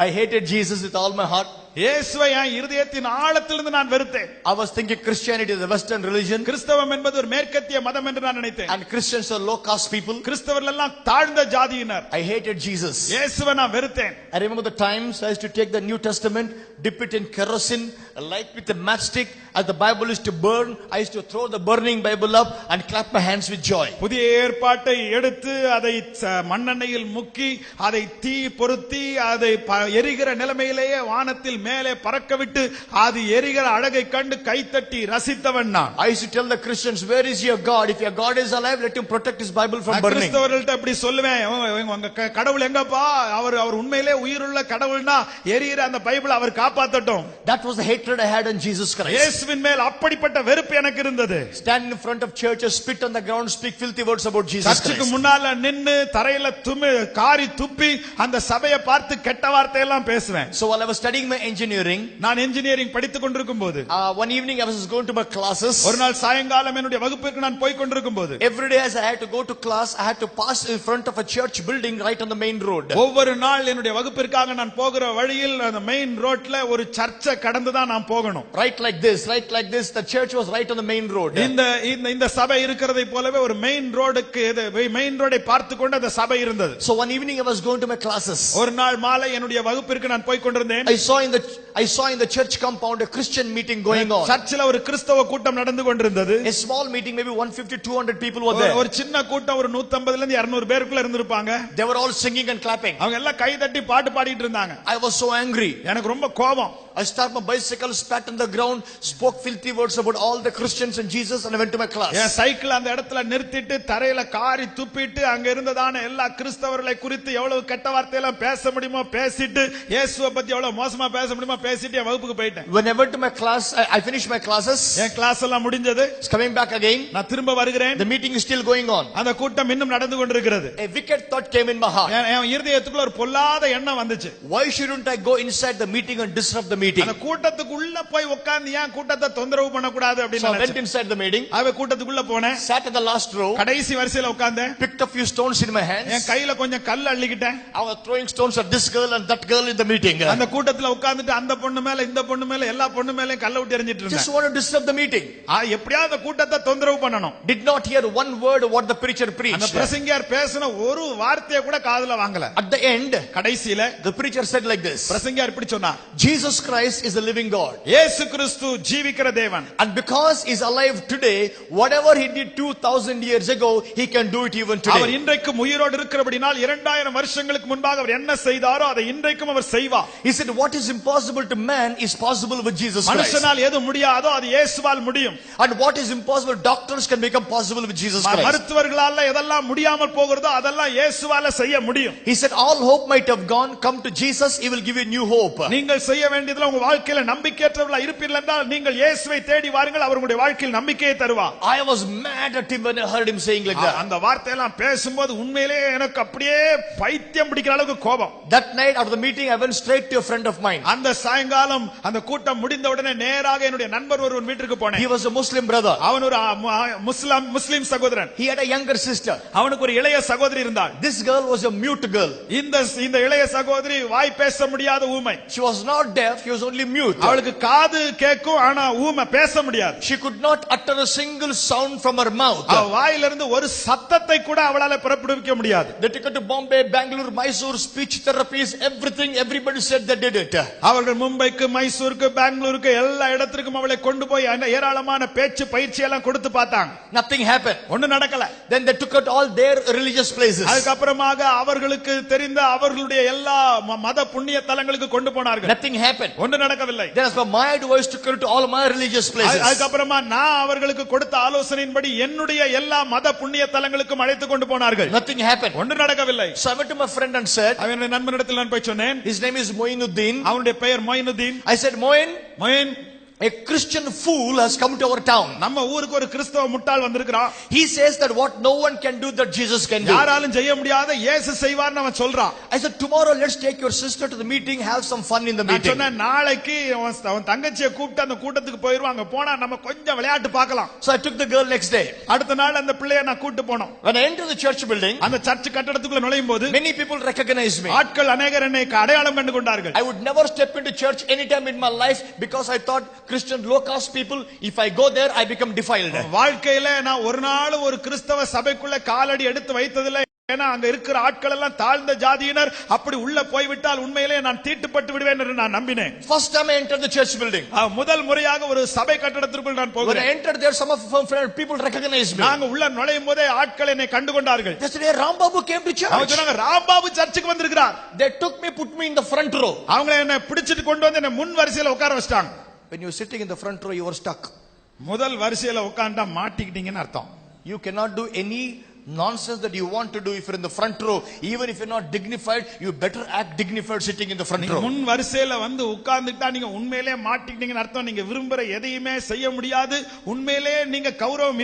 I hated Jesus with all my heart. இயேசுவை என் இருதயத்தின் ஆழத்திலிருந்து நான் வெறுத்தேன். I was thinking Christianity is a Western religion. கிறிஸ்தவம் என்பது ஒரு மேற்கத்திய மதம் என்று நான் நினைத்தேன். And Christians are low caste people. கிறிஸ்தவர்கள் எல்லாம் தாழ்ந்த ஜாதியினர். I hated Jesus. இயேசுவை நான் வெறுத்தேன். I remember the times I used to take the New Testament, dip it in kerosene, light with a matchstick. As the Bible used to burn, I used to throw the burning Bible up and clap my hands with joy. புதிய ஏற்பாட்டை எடுத்து அதை மண்ணெண்ணெயில் முக்கி அதை தீ பொருத்தி அதை எரிகிற நிலைமையிலேயே வானத்தில் மேலே பறக்க விட்டு அது எரிகிற அழகை கண்டு கைத்தட்டி ரசித்தவன் நான். I used to tell the Christians, where is your God? If your God is alive, let him protect his Bible from burning. கிறிஸ்தவர்கள்ட்ட அப்படி சொல்லுவேன், உங்க கடவுள் எங்கப்பா? அவர் உண்மையிலே உயிருள்ள கடவுள்னா எரிகிற அந்த பைபிள் அவர் காப்பாத்தட்டும். That was the hatred I had on Jesus Christ. இயேசுவின் மேல் அப்படிப்பட்ட வெறுப்பு எனக்கு இருந்தது. Stand in front of churches, spit on the ground, speak filthy words about Jesus Christ. சர்ச்சுக்கு முன்னால நின்னு தரையில காரி துப்பி அந்த சபையை பார்த்து கெட்ட வார்த்தை எல்லாம் பேசுவேன். So while I was studying my engineering, நான் இன்ஜினியரிங் படித்துக் கொண்டிருக்கும் போது one evening I was going to my classes. ஒரு நாள் சாயங்காலம் என்னுடைய வகுப்புக்கு நான் போய் கொண்டிருக்கும் போது Every day as I had to go to class, I had to pass in front of a church building right on the main road. ஒவ்வொரு நாள் என்னுடைய வகுப்பிற்காக நான் போகிற வழியில் அந்த மெயின் ரோட்ல ஒரு சர்ச்சை கடந்து தான் நான் போகணும். Right like this. The church was right on the main road. இந்த சபை இருக்கிறதை போலவே ஒரு மெயின் ரோடை பார்த்து கொண்டு அந்த சபை இருந்தது. So one evening I was going to my classes. ஒரு நாள் மாலை என்னுடைய வகுப்பிற்கு நான் போய் கொண்டிருந்தேன். I saw in the church compound a Christian meeting going on. சர்ச்சில் ஒரு கிறிஸ்தவ கூட்டம் நடந்து கொண்டிருந்தது. A small meeting, maybe 150-200 people were there. ஒரு சின்ன கூட்டம் ஒரு 150 ல இருந்து 200 பேருக்குள்ள இருந்திருப்பாங்க. They were all singing and clapping. அவங்க எல்லாம் கை தட்டி பாட்டு பாடிட்டு இருந்தாங்க. I was so angry. எனக்கு ரொம்ப கோபம். I started my bicycle, spat on the ground, spoke filthy words about all the Christians and Jesus, and I went to my class. N cycle அந்த இடத்துல நிறுத்திட்டு தரையில காரி துப்பிட்டு அங்க இருந்ததான எல்லா கிறிஸ்தவர்களை குறித்து எவ்வளவு கெட்ட வார்த்தையெல்லாம் பேச முடியுமோ பேசிட்டு இயேசுவை பத்தி எவ்வளவு மோசமா பேச முடியுமோ பேசிட்டு என் வகுப்புக்கு போயிட்டேன். When I went to my class, I finished my classes. என் கிளாஸ் எல்லாம் முடிஞ்சது. Coming back again, நான் திரும்ப வருகிறேன். the meeting is still going on. அந்த கூட்டம் இன்னும் நடந்து கொண்டிருக்கிறது. A wicked thought came in my heart. என் இதயத்துக்குள்ள ஒரு பொல்லாத எண்ணம் வந்துச்சு. Why shouldn't I go inside the meeting and disrupt the meeting? அந்த கூட்டத்துக்குள்ள போய் உட்கார்ந்து ஏன் கூட்டத்தை தொந்தரவு பண்ண கூடாது அப்படி So I went inside the meeting. அவ கூட்டத்துக்குள்ள போனேன். Sat in the last row. கடைசி வரிசையில உட்கார்ந்தேன். Picked a few stones in my hands. என் கையில கொஞ்சம் கல் அள்ளிக்கிட்டேன். I was throwing stones at this girl and that girl in the meeting. அந்த கூட்டத்துல உட்கார்ந்துட்டு அந்த பொண்ணு மேல இந்த பொண்ணு மேல எல்லா பொண்ணு மேலயும் கல்ல விட்டு எறிஞ்சிட்டு இருந்தேன். Just want to disturb the meeting. எப்படியாவது கூட்டத்தை தொந்தரவு பண்ணணும். Did not hear one word what the preacher preached. அந்த பிரசங்கியார் பேசின ஒரு வார்த்தையை கூட காதுல வாங்கல. At the end, கடைசியில the preacher said like this. பிரசங்கியார் இப்படி சொன்னார். Jesus Christ is the living God. இயேசு கிறிஸ்து ஜீவிக்கிற தேவன். And because he is alive today, whatever he did 2000 years ago, he can do it even today. அவர் இன்றைக்கும் உயிரோடு இருக்கிறபடியால் 2000 வருஷங்களுக்கு முன்பாக அவர் என்ன செய்தாரோ அதை இன்றைக்கும் அவர் செய்வார். He said what is impossible to man is possible with Jesus Christ. மனுஷனால் எது முடியாதோ அது இயேசுவால் முடியும். And what is impossible, doctors can become possible with Jesus Christ. மருத்துவர்களால எதெல்லாம் முடியாமல் போகிறதோ அதெல்லாம் இயேசுவால செய்ய முடியும். He said all hope might have gone, come to Jesus, he will give you new hope. நீங்கள் செய்ய வேண்டியதுல உங்க வாழ்க்கையில நம்பிக்கையற்றவர்களா இருப்பீர்கள் என்றால் நீங்கள் இயேசுவை தேடி வாருங்கள், அவர் உங்களுடைய வாழ்க்கையில் நம்பிக்கையை தருவார். I was mad at him when I heard him saying like that. அந்த வார்த்தையெல்லாம் பேசும்போது உண்மையிலேயே எனக்கு அப்படியே பைத்தியம் பிடிக்கிற அளவுக்கு கோபம். That night after the meeting I went straight to a friend of mine. அந்த சாயங்காலம் அந்த கூட்டம் முடிந்த உடனே நேராக என்னுடைய நண்பர் ஒருவன் வீட்டுக்கு போனேன். He was a Muslim brother. அவன் ஒரு முஸ்லிம் சகோதரன். He had a younger sister. அவனுக்கு ஒரு இளைய சகோதரி இருந்தாள். This girl was a mute girl. இந்த இளைய சகோதரி வாய் பேச முடியாத ஊமை. She was not deaf, she was only mute. அவளுக்கு காது கேட்கும் ஆனா ஊமை பேச முடியாது. She could not utter a single sound from her mouth. அவ வாயிலிருந்து ஒரு சத்தத்தை கூட அவளால புறப்படுவிக்க முடியாது. They took her to Bombay, Bangalore, Mysore, speech therapies, everything, everybody said they did it. அவர்கள் மும்பைக்கு, மைசூருக்கு, பெங்களூருக்கு எல்லா இடத்திற்கும் அவளை கொண்டு போய் ஏராளமான பேச்சு பயிற்சி எல்லாம் கொடுத்து பார்த்தாங்க. Nothing happened. ஒண்ணும் நடக்கல. Then they took her to all their religious places. அதுக்கு அப்புறமாக அவர்களுக்கு தெரிந்த அவர்களுடைய எல்லா மத புண்ணிய தலங்களுக்கு கொண்டு போனார்கள். Nothing happened. ஒண்ணும் நடக்கவில்லை. Then as for my advice, took her to all my religious places. அதுக்கு அப்புறமா நான் அவர்களுக்கு கொடுத்த ஆலோசனையின்படி என்னுடைய எல்லா மத புண்ணிய தலங்களுக்கும் அழைத்து கொண்டு போனார்கள். Nothing happened. ஒண்ணும் நடக்கவில்லை. So I went to my friend and said, அவனுடைய நண்பனிடத்தில் நான் போய் சொன்னேன். his name is Moinuddin. அவனுடைய பெயர் மொயினுddin. I said, Moin, A Christian fool has come to our town. நம்ம ஊருக்கு ஒரு கிறிஸ்தவ முட்டாள் வந்திருக்கிறான். He says that what no one can do that Jesus can do. யாராலும் செய்ய முடியாத இயேசு செய்வார்னு அவன் சொல்றான். I said tomorrow let's take your sister to the meeting, have some fun in the நான் meeting. சொன்னேன் நாளைக்கு அவன் தங்கச்சியை கூப்பிட்டு அந்த கூட்டத்துக்கு போயிருவாங்க, போனா நம்ம கொஞ்சம் விளையாட்டு பார்க்கலாம். So I took the girl next day. அடுத்த நாள் அந்த பிள்ளையை நான் கூட்டி போனோம். When I entered the church building, அந்த சர்ச் கட்டடத்துக்குள்ள நுழையும் போது many people recognized me. ஆட்கள் அநேகர் என்னை அடையாளம் கண்டு கொண்டார்கள். I would never step into church anytime in my life because I thought Christian low caste people, if I go there I become defiled. வாழ்க்கையில நான் ஒரு நாள் ஒரு கிறிஸ்தவ சபைக்குள்ள காலடி எடுத்து வைத்ததில்லை. ஏன்னா அங்க இருக்கிற ஆட்கள் எல்லாம் தாழ்ந்த ஜாதியினர், அப்படி உள்ள போய்விட்டால் உண்மையிலே நான் தீட்டுப்பட்டு விடுவேன் என்று நான் நம்பினேன். First time I entered the church building, முதல் முறையாக ஒரு சபை கட்டடத்திற்குள் நான் when I போகிறேன். entered there, some of people recognized me. நாங்க உள்ள நுழையும் போதே ஆட்கள் என்னை கண்டு கொண்டார்கள். Yesterday Rambabu came to அவங்க church. சொன்னாங்க ராம்பாபு சர்ச்சுக்கு வந்திருக்கிறார். They took me, put me in the front row. அவங்க என்னை பிடிச்சிட்டு கொண்டு வந்து என்னை முன் வரிசையில உட்கார வச்சிட்டாங்க. When you're sitting in the front row, you are stuck. முதல் வரிசையில உட்கார்ந்தா மாட்டிக்கிட்டீங்கன்னு அர்த்தம். You cannot do any nonsense that you want to do if you're in the front row. Even if you're not dignified, you better act dignified sitting in the front row. முன் வரிசையில வந்து உட்கார்ந்துட்டா நீங்க உண்மையிலே மாட்டிக்கிட்டீங்கன்னு அர்த்தம். நீங்க விரும்புற எதையுமே செய்ய முடியாது. உண்மையிலே நீங்க கௌரவம்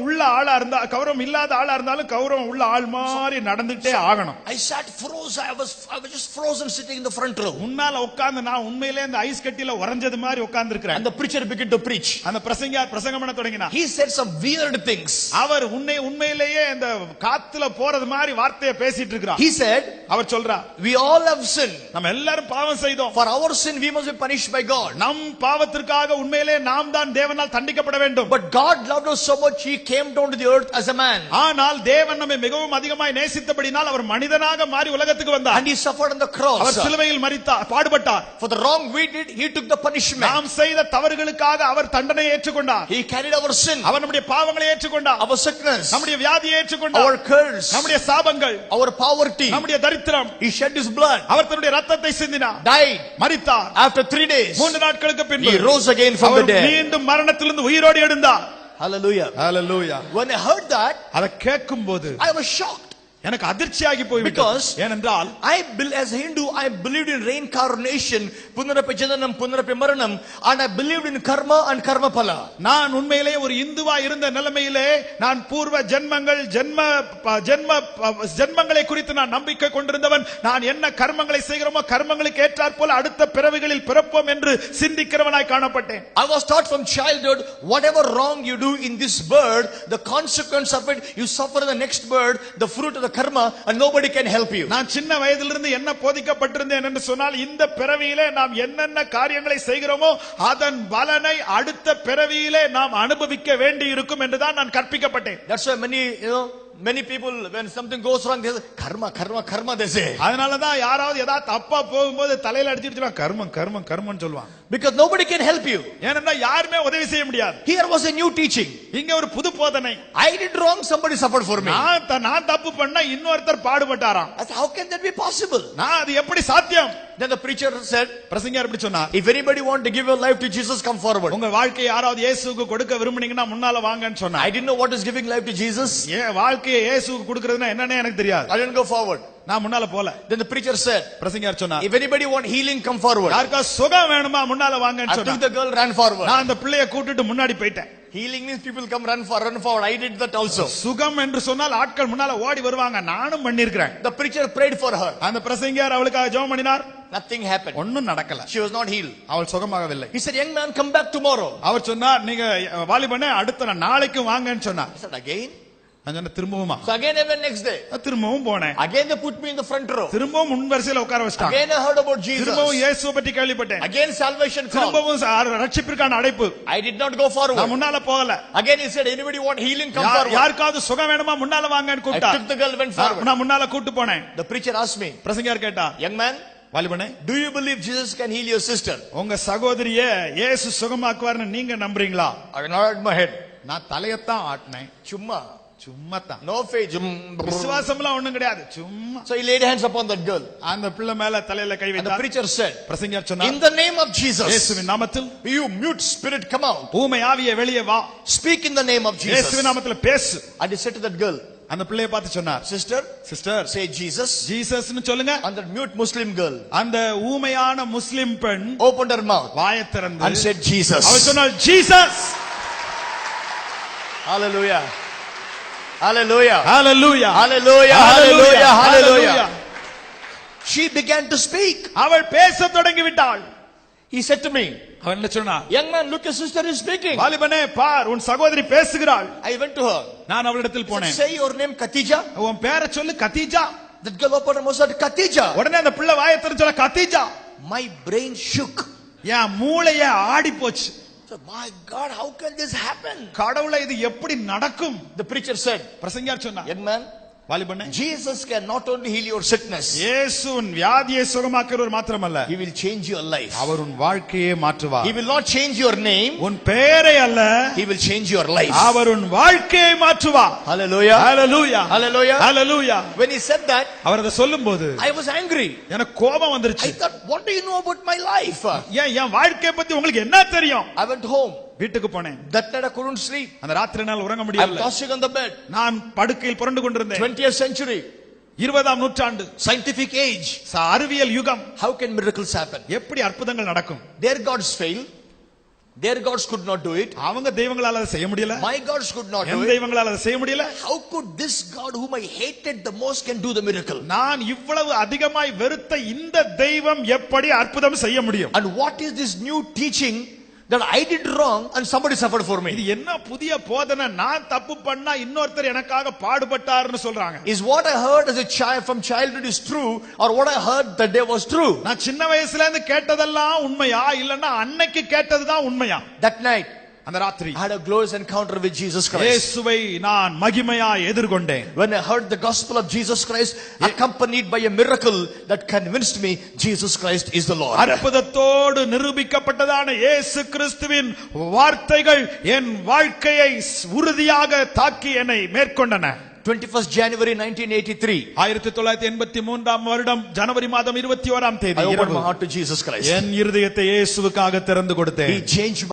உள்ள ஆளா இருந்தா, கௌரவம் இல்லாத ஆளா இருந்தாலும் கௌரவம் உள்ள ஆள் மாதிரி நடந்துட்டே ஆகணும். I sat frozen. I was just frozen sitting in the front row. முன்னால உட்கார்ந்து நான் உண்மையிலே இந்த ஐஸ் கட்டில உறைஞ்சது மாதிரி உட்கார்ந்து இருக்கிறேன். And the preacher began to preach. அந்த பிரசங்கம் பண்ண தொடங்கினார். He said some weird things. அவர் உண்மையிலேயே இந்த காத்துல போறது மாதிரி வார்த்தையை பேசிட்டு இருக்கிறார். He said, அவர் சொல்றார், we all have sinned. நம்ம எல்லாரும் பாவம் செய்தோம். For our sin we must be punished by God. நம் பாவத்திற்காக உண்மையிலே நாம் தான் தேவனால் தண்டிக்கப்பட வேண்டும். But God loved us so much, he came down to the earth as a man. ஆனால் தேவன் நம்மை மிகவும் அதிகமாய் நேசித்தபடியால் அவர் மனிதனாக மாறி உலகத்துக்கு வந்தார். And he suffered on the cross. அவர் சிலுவையில் மரித்தார், பாடுபட்டார். For the wrong we did, he took the punishment. நாம் செய்த தவறுகளுக்காக அவர் தண்டனையை ஏற்றுக்கொண்டார். He carried our sin. அவர் நம்முடைய பாவங்களை ஏற்றுக்கொண்டார். Our sickness. நம்முடைய வியாதியை ஏற்றுக்கொண்டார். Our curse. நம்முடைய சாபங்கள். Our poverty. நம்முடைய தரித்திரம். He shed his blood. அவர் தன்னுடைய இரத்தத்தை சிந்தினார். Died. மரித்தார். After 3 days. 3 நாட்களுக்கு பின்பு He rose again from the dead. மீண்டும் மரணத்திலிருந்து உயிரோடு எழுந்தார். Hallelujah. Hallelujah. When I heard that, அதை கேட்கும்போது I was shocked. எனக்கு அதிர்ச்சியாகி போய்விட்டது. ஏனென்றால் as a Hindu I believed in reincarnation, punarapi jananam punarapi maranam, and I believed in karma and karma phala. நான் உண்மையிலே ஒரு இந்துவா இருந்த நிலைமையிலே நான் பூர்வ ஜென்மங்களை குறித்து நான் நம்பிக்கை கொண்டிருந்தவன். நான் என்ன கர்மங்களை செய்கிறோமோ கர்மங்களுக்கு ஏற்றாற் போல அடுத்த பிறவிகளில் பிறப்போம் என்று சிந்திக்கிறவனாய் காணப்பட்டேன். I was taught from childhood, whatever wrong you do in this birth, the consequence of it you suffer in the next birth, the fruit of the karma, and nobody can help you. நான் சின்ன வயதிலிருந்து என்ன போதிக்கப்பட்டிருந்தேன் என்று சொன்னால், இந்த பிறவியிலே நாம் என்னென்ன காரியங்களை செய்கிறோமோ அதன் பலனை அடுத்த பிறவியிலே நாம் அனுபவிக்க வேண்டி இருக்கும் என்றுதான் நான் கற்பிக்கப்பட்டேன். That's why many people, when something goes wrong, they say karma they say. அதனாலதான் யாராவது ஏதாவது தப்பா போகும்போது தலையில அடிச்சிட்டு கர்மம் சொல்லுவாங்க. Because nobody can help you. ஏன்னா யாருமே உதவி செய்ய முடியாது. Here was a new teaching. இங்க ஒரு புது போதனை. I did wrong, somebody suffered for me. நான் தப்பு பண்ணா இன்னொருத்தர் பாடுபட்டாராம். How can that be possible? அது எப்படி சாத்தியம்? Then the preacher said, பிரசங்கியார் இப்படி சொன்னார், if anybody want to give your life to Jesus, come forward. உங்க வாழ்க்கையை யாராவது இயேசுவுக்கு கொடுக்க விரும்புனீங்கன்னா முன்னால வாங்கன்னு சொன்னார். I didn't know what is giving life to Jesus. வாழ்க்கையை இயேசுவுக்கு கொடுக்கிறதுனா என்னன்னே எனக்கு தெரியாது. I didn't go forward. நான் முன்னால போல. Then the preacher said, பிரசங்கியார் சொன்னார், if anybody want healing, come forward. யாருக்கா சுகம் வேணுமா முன்னால வாங்கன்னு சொன்னார். I took the girl, ran forward. நான் அந்த பிள்ளையை கூட்டிட்டு முன்னாடி போயிட்டேன். Healing means people come run forward. I did that also. சுகம் என்று சொன்னால் ஆட்கள் முன்னால ஓடி வருவாங்க. நானும் பண்ணியிருக்கிறேன். The preacher prayed for her. அந்த பிரசங்கியார் அவளுக்காக ஜெபம் பண்ணினார். Nothing happened. ஒண்ணும் நடக்கல. She was not healed. அவள் சுகமாகவில்லை. He said, young man, come back tomorrow. அவர் சொன்னார், நீங்க வாலிபனே அடுத்த நாளைக்கு வாங்கன்னு சொன்னார். I said, again? திரும்பவுமா? So again I went next day. திரும்பவும் போனேன். Again they put me in the front row. திரும்பவும் முன் வரிசையில உட்கார வச்சிட்டாங்க. Again I heard about Jesus. திரும்பவும் இயேசுவை பற்றி கேள்விப்பட்டேன். Again salvation call. திரும்பவும் ரட்சிப்பிற்கான அழைப்பு. I did not go forward. நான் முன்னால போகல. Again he said, anybody want healing, come forward. யாருக்காவது சுகம் வேணுமா முன்னால வாங்கன்னு கூப்பிட்டார். I took the girl, went forward. நான் முன்னால கூட்டி போனேன். The preacher asked me, பிரசங்கியார் கேட்டார், young man, வாலிபனே, do you believe Jesus can heal your sister? உங்க சகோதரியை இயேசு சுகமாக்குவார்னு நீங்க நம்புறீங்களா? I nodded my head. நான் தலையத்தான் ஆட்டினேன். சும்மா தான். No faith. விசுவாசம்லாம் ஒண்ணும் கிடையாது. சும்மா. So he laid hands upon that girl. அந்த பிள்ளை மேல தலையில கை வைத்தார். And the preacher said, பிரசங்கியார் சொன்னார், in the name of Jesus, இயேசுவின் நாமத்தில், you mute spirit, come out. ஊமை ஆவியே வெளியே வா. Speak in the name of Jesus. இயேசுவின் நாமத்தில் பேசு. And he said to that girl, அந்த பிள்ளையை பார்த்து சொன்னார், Sister, சிஸ்டர் say Jesus. ஜீசஸ்னு சொல்லுங்க. And the mute Muslim girl அந்த ஊமையான முஸ்லிம் பெண் opened her mouth வாயைத் திறந்து and said Jesus. அவள் சொன்னாள், Jesus. Hallelujah. Hallelujah. Hallelujah, Hallelujah. Hallelujah. Hallelujah. She began to speak. அவள் பேசத் தொடங்கி விட்டாள். He said to me, அவன் என்ன சொன்னான்? young man, look, your sister is speaking. வாலிபனே பார், உன் சகோதரி பேசுகிறாள். I went to her. நான் அவளிடத்தில் Said, போனேன். say your name Khatija. உன் பேரை சொல்லு, Khadija. That girl opened her mouth and said, Khatija. உடனே அந்த பிள்ளை வாயைத் திறந்து சொல்ல, கதீஜா. My brain shook. என் மூளையே ஆடி போச்சு. So, my God, how can this happen? கடவுளே, இது எப்படி நடக்கும்? The preacher said, பிரசங்கியார் சொன்னார், young man, வாலிபனே, Jesus can not only heal your sickness, இயேசு உன் வியாதியை சுகமாக்குறவர் மாத்திரமல்ல, He will change your life. அவர் உன் வாழ்க்கையை மாற்றுவார். He will not change your name, உன் பெயரை அல்ல, He will change your life. அவர் உன் வாழ்க்கையை மாற்றுவார். Hallelujah. Hallelujah, Hallelujah. Hallelujah. When he said that, அவர் அதை சொல்லும்போது I was angry. எனக்கு கோபம் I வந்துருச்சு. thought, what do you know about my life? என் வாழ்க்கையை பத்தி உங்களுக்கு என்ன தெரியும்? I went home. வீட்டுக்கு போனேன். That night I couldn't sleep. அந்த ராத்திரி நாள் உறங்க I'm முடியல. tossing on the bed. நான் படுக்கையில் புரண்டு கொண்டிருந்தேன். 20th century, 20ஆம் நூற்றாண்டு, scientific age. அறிவியல் யுகம். How can miracles happen? எப்படி அற்புதங்கள் நடக்கும்? Their gods fail. Their gods could not do it. அவங்க தெய்வங்களால அதை செய்ய முடியல. My gods could not do N it. தெய்வங்களால அதை செய்ய முடியல. How could this God whom I hated the most can do the miracle? நான் இவ்வளவு அதிகமாய் வெறுத்த இந்த தெய்வம் எப்படி அற்புதம் செய்ய முடியும்? And what is this new teaching that I did wrong and somebody suffered for இது me? என்ன புதிய போதனை? நான் தப்பு பண்ணா இன்னொருத்தர் எனக்காக பாடுபட்டார்னு சொல்றாங்க. Is what I heard as a child from childhood is true, or what I heard that day was true? நான் சின்ன வயசுல இருந்து கேட்டதெல்லாம் உண்மையா, இல்லன்னா அன்னைக்கு கேட்டதுதான் உண்மையா? That night அந்த ராத்திரி I had a glorious encounter with Jesus Christ. இயேசுவை நான் மகிமையாய் எதிர்கொண்டேன். When I heard the gospel of Jesus Christ accompanied by a miracle that convinced me Jesus Christ is the Lord. அற்புதத்தோடு நிரூபிக்கப்பட்டதான இயேசு கிறிஸ்துவின் வார்த்தைகள் என் வாழ்க்கையை உறுதியாக தாக்கி என்னை மேற்கொண்டன. 21st January 1983. 1983ஆம் வருடம் ஜனவரி மாதம் 21ஆம் தேதி I opened my heart to Jesus Christ. என் இருதயத்தை இயேசுவுக்காக திறந்து கொடுத்தேன். He changed